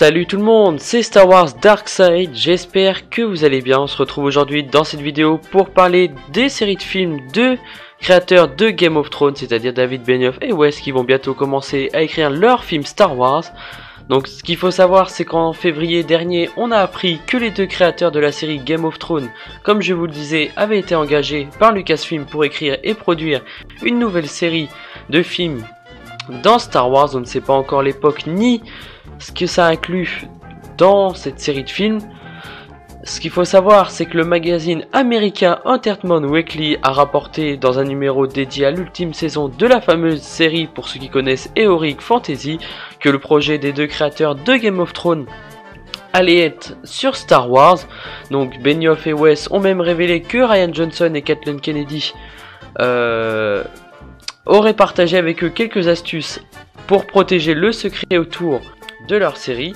Salut tout le monde, c'est Star Wars Darkside, j'espère que vous allez bien. On se retrouve aujourd'hui dans cette vidéo pour parler des séries de films de créateurs de Game of Thrones, c'est-à-dire David Benioff et Wes, qui vont bientôt commencer à écrire leur film Star Wars. Donc ce qu'il faut savoir, c'est qu'en février dernier, on a appris que les deux créateurs de la série Game of Thrones, comme je vous le disais, avaient été engagés par Lucasfilm pour écrire et produire une nouvelle série de films dans Star Wars. On ne sait pas encore l'époque ni ce que ça inclut dans cette série de films. Ce qu'il faut savoir, c'est que le magazine américain Entertainment Weekly a rapporté dans un numéro dédié à l'ultime saison de la fameuse série, pour ceux qui connaissent Heroic Fantasy, que le projet des deux créateurs de Game of Thrones allait être sur Star Wars. Donc Benioff et Wes ont même révélé que Rian Johnson et Kathleen Kennedy auraient partagé avec eux quelques astuces pour protéger le secret autour de leur série.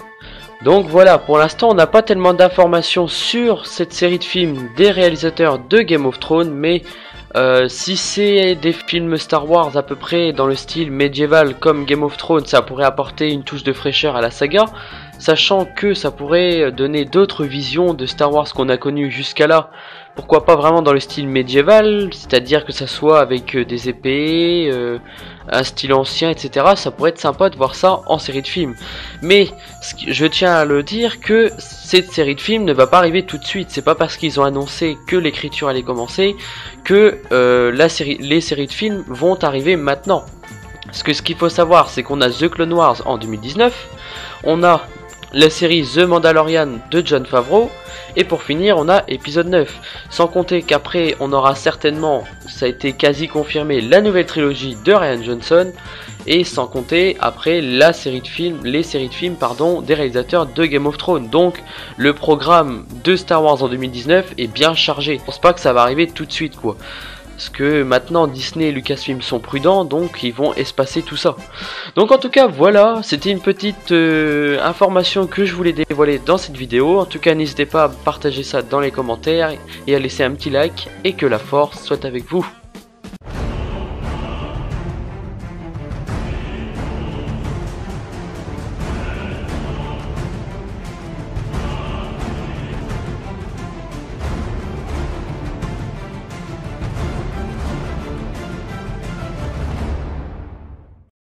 Donc voilà, pour l'instant on n'a pas tellement d'informations sur cette série de films des réalisateurs de Game of Thrones, mais si c'est des films Star Wars à peu près dans le style médiéval comme Game of Thrones, ça pourrait apporter une touche de fraîcheur à la saga, sachant que ça pourrait donner d'autres visions de Star Wars qu'on a connues jusqu'à là. Pourquoi pas vraiment dans le style médiéval, c'est-à-dire que ça soit avec des épées, un style ancien, etc. Ça pourrait être sympa de voir ça en série de films. Mais je tiens à le dire que cette série de films ne va pas arriver tout de suite. C'est pas parce qu'ils ont annoncé que l'écriture allait commencer que les séries de films vont arriver maintenant. Parce que ce qu'il faut savoir, c'est qu'on a The Clone Wars en 2019, on a la série The Mandalorian de Jon Favreau, et pour finir on a épisode 9, sans compter qu'après on aura certainement, ça a été quasi confirmé, la nouvelle trilogie de Rian Johnson, et sans compter après les séries de films des réalisateurs de Game of Thrones. Donc le programme de Star Wars en 2019 est bien chargé. Je pense pas que ça va arriver tout de suite quoi. Parce que maintenant Disney et Lucasfilm sont prudents, donc ils vont espacer tout ça. Donc en tout cas voilà, c'était une petite information que je voulais dévoiler dans cette vidéo. En tout cas n'hésitez pas à partager ça dans les commentaires et à laisser un petit like, et que la force soit avec vous.